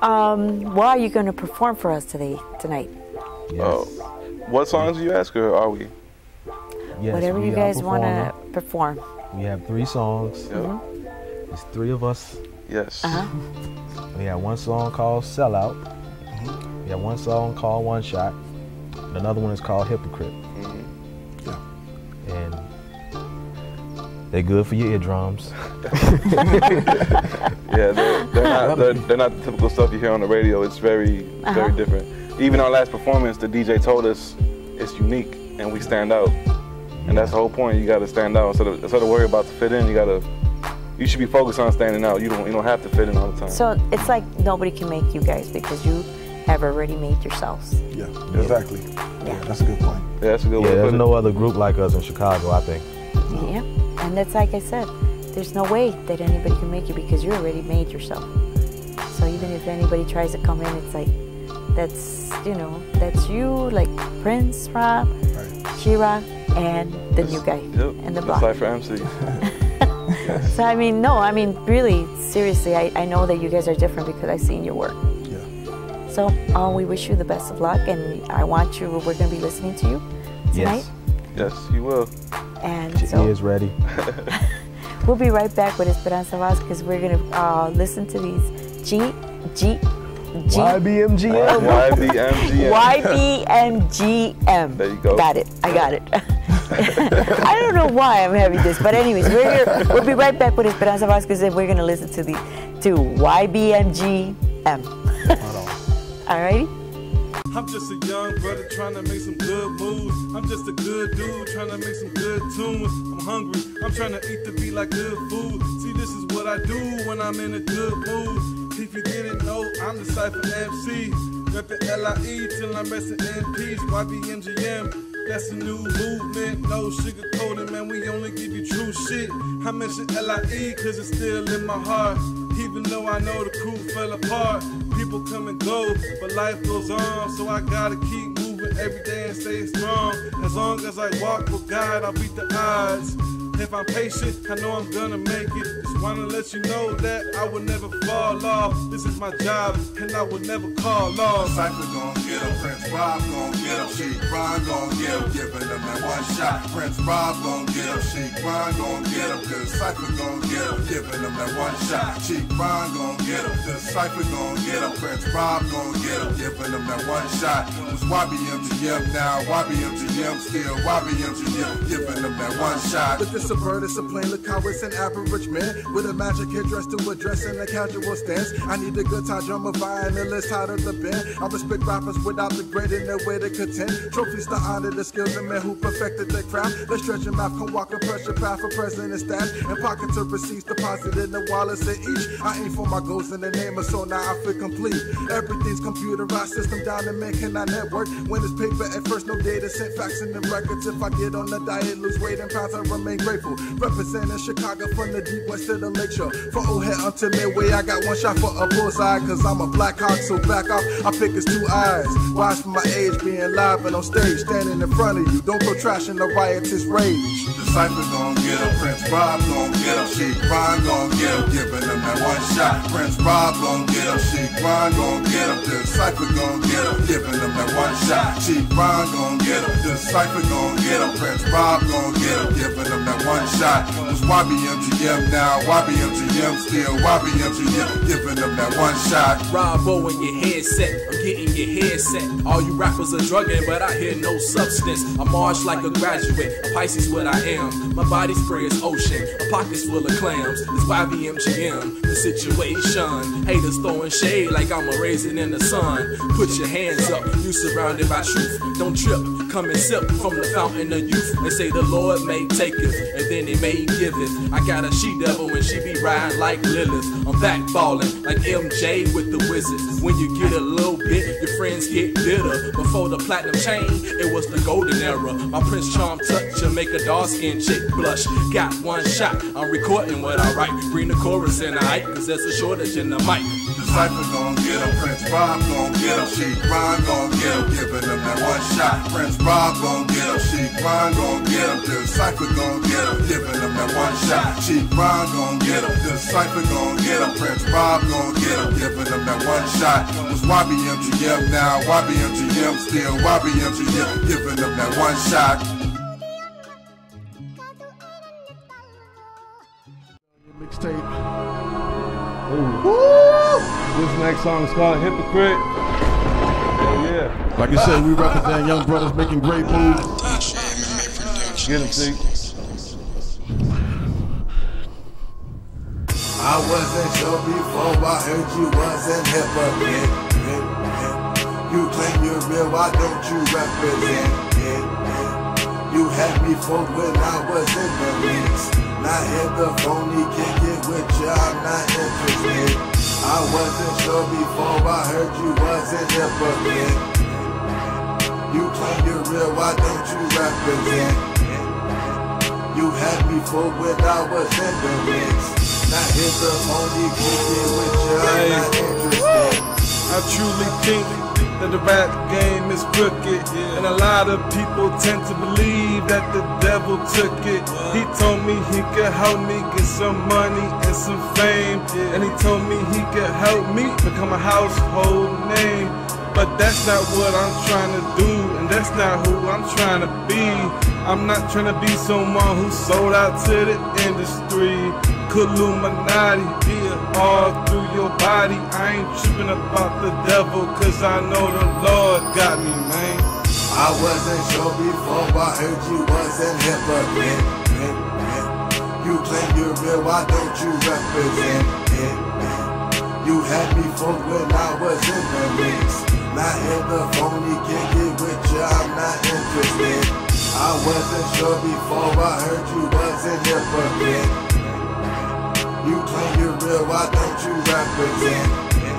What are you going to perform for us tonight? Yes. What songs do you ask, or are we? Yes, Whatever you guys want to perform. We have 3 songs. Yep. It's 3 of us. Yes. We have one song called Sellout. We have one song called One Shot. Another one is called Hypocrite. And they're good for your eardrums. Yeah, they're not the typical stuff you hear on the radio. It's very different. Even our last performance, the DJ told us it's unique and we stand out. And that's the whole point. You got to stand out instead of worry about to fit in. You should be focused on standing out. You don't have to fit in all the time. So it's like nobody can make you guys because you have already made yourselves. Yeah, exactly. Yeah, that's a good point. Yeah, that's a good way. There's no other group like us in Chicago, I think. Yeah, and that's like I said, there's no way that anybody can make you because you already made yourself. So even if anybody tries to come in, it's like, that's you, like Prince, Rob, She-Rock, and the new guy, and the block. Cypher MC. So really, seriously, I know that you guys are different because I've seen your work. Yeah. So we wish you the best of luck, and we're going to be listening to you tonight. Yes, you will. And He so is ready. we'll be right back with Esperanza Vaz because we're going to listen to these YBMGM. YBMGM. There you go. Got it. I got it. I don't know why I'm having this, but anyways, we'll be right back with Esperanza Vasquez and we're going to listen to YBMGM. Alrighty? I'm just a young brother trying to make some good moves. I'm just a good dude trying to make some good tunes. I'm hungry, I'm trying to eat to be like good food. See, this is what I do when I'm in a good mood. If you didn't know, I'm the Cypher MC. Got the LIE till I'm resting in peace. YBMGM, that's a new movement. No sugarcoating, man, we only give you true shit. I mention LIE cause it's still in my heart. Even though I know the crew fell apart. People come and go, but life goes on. So I gotta keep moving every day and stay strong. As long as I walk with God, I'll beat the odds. If I'm patient, I know I'm gonna make it. Just wanna let you know that I will never fall off. This is my job, and I will never call off. Cypher gon' get him, Prince Rob gon' get him, Sheik Ron gon' get him, giving them that one shot. Prince Rob gon' get him, Sheik Ron gon' get him, cause Cypher gon' get him, giving them that one shot. Sheik Ron gon' get him, cause Cypher gon' get him, Prince Rob gon' get him, giving them that one shot. It was YBMGM now, YBMGM still YBMGM, giving them that one shot. But this a bird, it's a plain look how it's an average man with a magic headdress to address in a casual stance. I need a guitar drummer, violinist, out of the band. I respect rappers without the grit in their way to contend. Trophies to honor the skills of men who perfected their craft. Let's stretch your mouth, can walk a pressure path for president staff. And pockets of receipts deposited in the wallets of each. I aim for my goals in the name of so now I feel complete. Everything's computerized, system down and man cannot network. When it's paper at first, no data, sent facts in the records. If I get on the diet, lose weight and pounds, I remain grateful. Representing Chicago from the deep west to the lakeshore. From O'Hare up to Midway, I got one shot for a bullseye. Cause I'm a Black Hawk, so back off, I pick his 2 eyes. Watch for my age, being live and on stage, standing in front of you. Don't go trashing the riotous rage. The Cypher gon' get him, Prince Rob gon' get him, Sheik Ron gon' get him, giving them that one shot. Prince Rob gon' get him, Sheik Ron gon' get him, the Cypher gon' get him, giving them that one shot. Sheik Ron gon' get him, the Cypher gon' get him, Prince Rob gon' get him, giving them that one shot. It was YBMGM now, YBMGM still YBMGM, giving them that one shot. Robo in your headset, I'm getting your head set. All you rappers are drugging, but I hear no substance. I march like a graduate, a Pisces what I am. My body spray is ocean, my pockets full of clams. It's YBMGM, the situation. Haters throwing shade like I'm a raisin in the sun. Put your hands up, you surrounded by truth. Don't trip, come and sip from the fountain of youth. They say the Lord may take it, and then he may give it. I got a she-devil and she be riding like Lilith. I'm back ballin' like MJ with the Wizards. When you get a little bit, your friends get bitter. Before the platinum chain, it was the golden era. My Prince Charm touch and make a dark-skinned chick blush. Got one shot, I'm recording what I write. Bring the chorus in the hype, cause there's a shortage in the mic. The Cypher gon' get him, Prince Bob gon' get him, Sheik Ron gon' get him, giving him that one shot. Prince Bob gon' get him, Sheik Ron gon' get him, the Cypher gon' get him, giving him that one shot. Sheik Ron gon' get him, the Cypher gon' get him, Prince Bob gon' get him, giving him that one shot. Was YBMGM now, YBMGM still YBMGM, giving him that one shot. Mixtape. This next song is called Hypocrite. Hell yeah. Like I said, we represent young brothers making great moves. Get him, see. I wasn't sure before I heard you wasn't hypocrite. You claim you're real, why don't you represent it? You had me fooled when I was in the mix. Now hit the phony, kick it with you, I'm not interested. I wasn't sure before I heard you wasn't hypocrite. You claim you're real, why don't you represent? You had me fooled when I was in the mix. Now hit the phony, kick it with you, I'm not interested. I truly think that the rap game is crooked, and a lot of people tend to believe that the devil took it. He told me he could help me get some money and some fame, and he told me he could help me become a household name. But that's not what I'm trying to do, and that's not who I'm trying to be. I'm not trying to be someone who sold out to the industry. Illuminati, all through your body. I ain't tripping about the devil, cause I know the Lord got me, man. I wasn't sure before I heard you wasn't hypocrite. You claim you're real, why don't you represent it? You had me fooled when I was in the mix. Now hit the phony, kick it with you, I'm not interested. I wasn't sure before I heard you wasn't hypocrite. You claim you're real, why don't you represent it?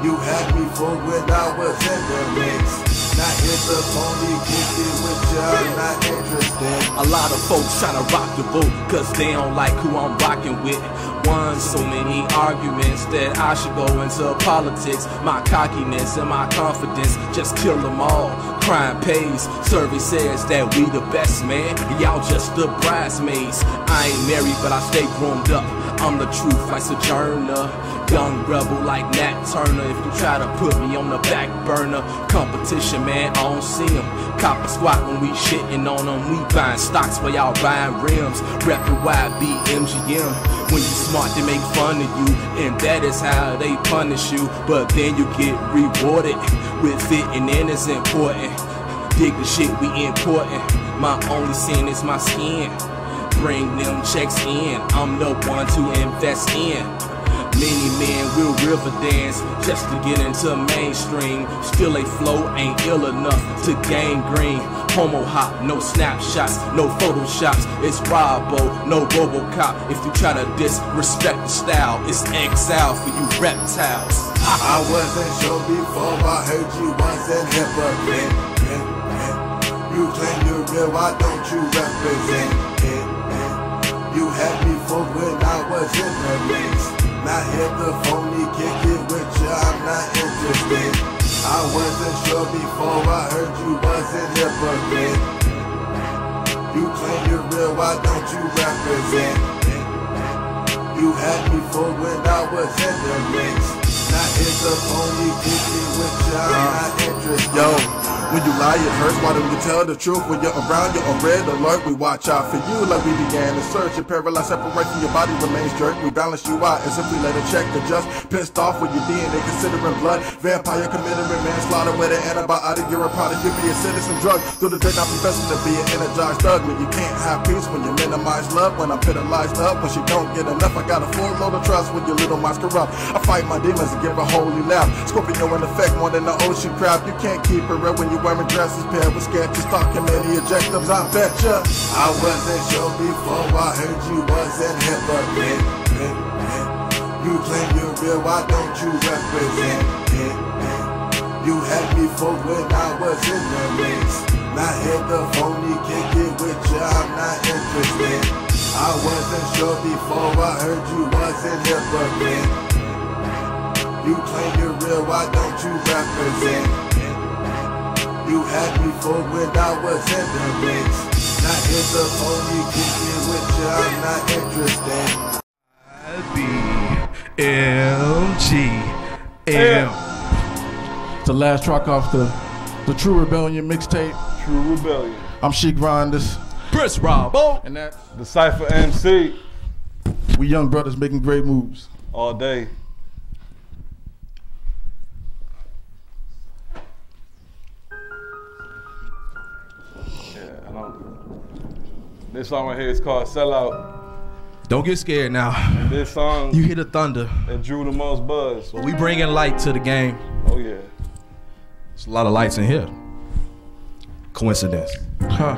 You had me fooled when I was in the mix. Now hit the phony, kick it with you, I'm not interested. A lot of folks tryna rock the boat, cause they don't like who I'm rocking with. One, so many arguments that I should go into politics. My cockiness and my confidence just kill them all. Crime pays, survey says that we the best, man. Y'all just the bridesmaids. I ain't married, but I stay groomed up. I'm the truth like Sojourner, young rebel like Nat Turner. If you try to put me on the back burner, competition, man, I don't see them. Copper squat when we shitting on them. We buying stocks while y'all buying rims. Reppin' YBMGM. When you smart, they make fun of you, and that is how they punish you. But then you get rewarded with fitting in is important. Dig the shit we important. My only sin is my skin. Bring them checks in, I'm the one to invest in. Many men will river dance just to get into mainstream. Still a flow ain't ill enough to gain green. Homo hop, no snapshots, no photoshops. It's Robo, no Robocop. If you try to disrespect the style, it's exile for you reptiles. I wasn't sure before I heard you wasn't hypocrite. You claim you're real, why don't you represent it? You had me fooled when I was in the mix. Now hit the phony, kick it with you, I'm not interested. I wasn't sure before I heard you wasn't hypocrite. You claim you're real, why don't you represent it? You had me fooled when I was in the mix. Now hit the phony, kick it with you, I'm not interested. Yo, when you lie it hurts, why don't you tell the truth? When you're around, you're on red alert. We watch out for you like we began to search. Your paralyzed separation, your body remains jerk. We balance you out as if we let it check the just. Pissed off with your DNA considering blood. Vampire committed manslaughter with an antibiotic. You're a product, you be a citizen drug. Through the day I'm professing to be an energized thug. When you can't have peace, when you minimize love. When I'm penalized up, when she don't get enough. I got a full load of trust when your little minds corrupt. I fight my demons and give a holy laugh. Scorpio in effect, more than the ocean crab. You can't keep it real when you wearing dresses paired with sketches, talking many objectives, I betcha. I wasn't sure before I heard you wasn't hypocrite. You claim you're real, why don't you represent it? You had me fooled when I was in the mix. Now hit the phony, kick it with you, I'm not interested. I wasn't sure before I heard you wasn't hypocrite. You claim you're real, why don't you represent? You had me fooled when I was in the mix. Now here's the phony kicking with you, I'm not interested. IBMGM. It's the last track off the True Rebellion mixtape. True Rebellion. I'm Sheik Grinders. Prince Robo. And that's The Cypher MC. we young brothers making great moves. All day. Yeah, I know. This song right here is called Sell Out. Don't get scared now. And this song, You hear the thunder. that drew the most buzz. But we bringing light to the game. Oh yeah. There's a lot of lights in here. Coincidence. Huh.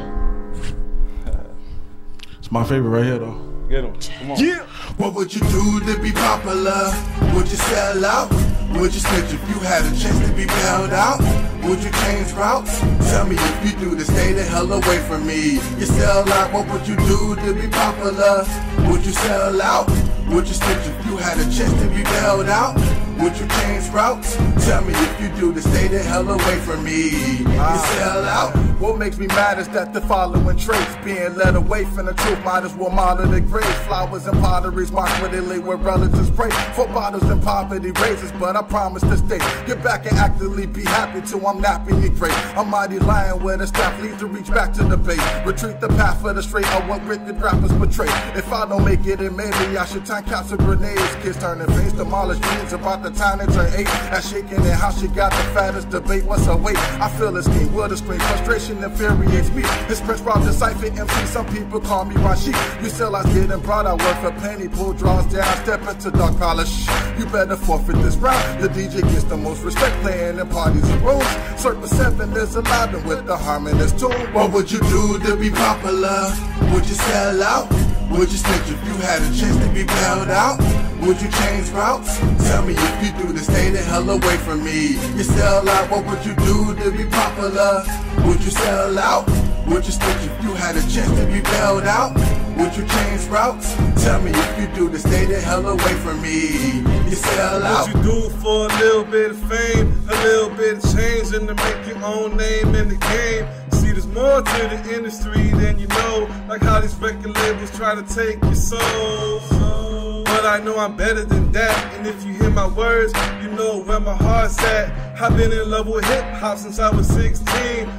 It's my favorite right here though. Get him. Come on. Yeah. What would you do to be popular? Would you sell out? Would you snitch if you had a chance to be bailed out? Would you change routes? Tell me if you do to stay the hell away from me. You sell out, what would you do to be popular? Would you sell out? Would you snitch if you had a chance to be bailed out? Would you change routes? Tell me if you do to stay the hell away from me. You sell out? What makes me mad is that the following traits being led away from the truth might as well model the grave. Flowers and potteries mark where they lay where relatives pray. For bottles and poverty raises, but I promise to stay. Get back and actively be happy till I'm napping you great. I'm mighty lion where the staff leads to reach back to the base. Retreat the path for the straight of what wicked rappers betray. If I don't make it, then maybe I should time capsule grenades. Kids turning face, demolish dreams about the time they turn 8. That shaking and how she got the fattest debate. What's her weight? I feel a scheme with a scream. Frustration infuriates me. This Prince Rob the Cypher MC. Some people call me Rashid. You sell us getting brought. I work for penny. Pull draws down. Step into dark polish. You better forfeit this round. The DJ gets the most respect playing in parties and rooms. Circle 7 is alive and with the harmonious tune. What would you do to be popular? Would you sell out? Would you snitch if you had a chance to be bailed out? Would you change routes? Tell me if you do to stay the hell away from me. You sell out, what would you do to be popular? Would you sell out? Would you snitch if you had a chance to be bailed out? Would you change routes? Tell me if you do to stay the hell away from me. You sell out. What you do for a little bit of fame, a little bit of change, and to make your own name in the game. See, there's more to the industry than you know, like how these record labels try to take your soul. But I know I'm better than that, and if you hear my words, you know where my heart's at. I've been in love with hip hop since I was 16.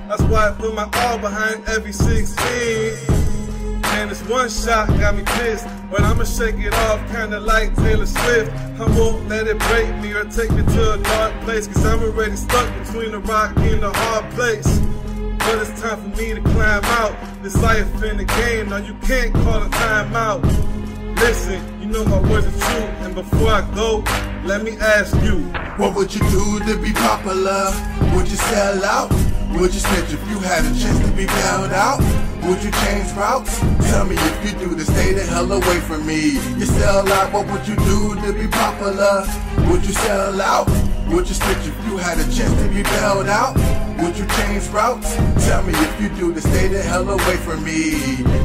That's why I put my all behind every 16. And this one shot got me pissed, but I'ma shake it off kinda like Taylor Swift. I won't let it break me or take me to a dark place, cause I'm already stuck between the rock and the hard place. But it's time for me to climb out this life in the game. Now you can't call a timeout. Listen, you know my words are true, and before I go, let me ask you, what would you do to be popular? Would you sell out? Would you snitch if you had a chance to be bailed out? Would you change routes? Tell me if you do to stay the hell away from me. You sell out, what would you do to be popular? Would you sell out? Would you snitch if you had a chance to be bailed out? Would you change routes? Tell me if you do to stay the hell away from me.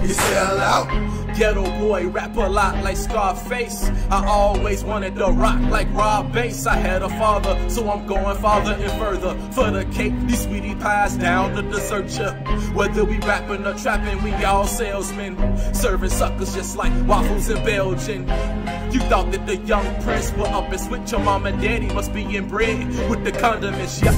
You sell out. Ghetto boy, rap a lot like Scarface. I always wanted to rock like Rob Bass. I had a father, so I'm going farther and further. For the cake, these sweetie pies down to dessert ya. Whether we rapping or trapping, we all salesmen. Serving suckers just like waffles in Belgium. You thought that the young prince would up and switch. Your mom and daddy must be inbred with the condiments, yeah.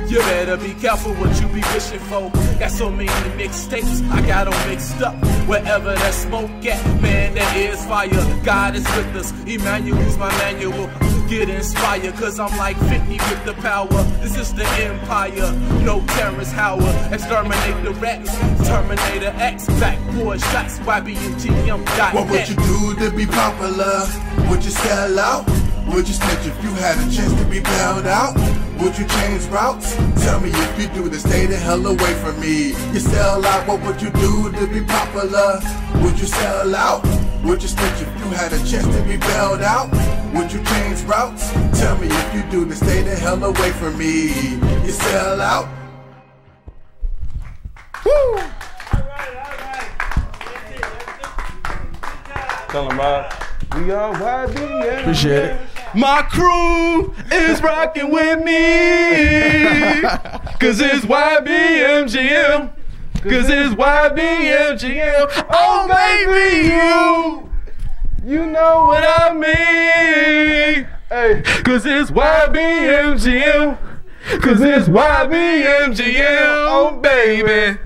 You better be careful what you be wishing for. Got so many mixtapes, I got them mixed up. Wherever that smoke at, man, that is fire. God is with us, Emmanuel's my manual. Get inspired, cause I'm like 50 with the power. This is the empire, no Terrence Howard. Exterminate the rats, Terminator X. Backboard shots, YBMGM.net. What would you do to be popular? Would you sell out? Would you snitch if you had a chance to be bailed out? Would you change routes? Tell me if you do to stay the hell away from me. You sell out, what would you do to be popular? Would you sell out? Would you snitch if you had a chance to be bailed out? Would you change routes? Tell me if you do to stay the hell away from me. You sell out. Woo! Tell him, Rob. We are YBM. Appreciate it. My crew is rocking with me. Cause it's YBMGM. Cause it's YBMGM. Oh baby, you know what I mean. Hey. Cause it's YBMGM. Cause it's YBMGM. Oh baby.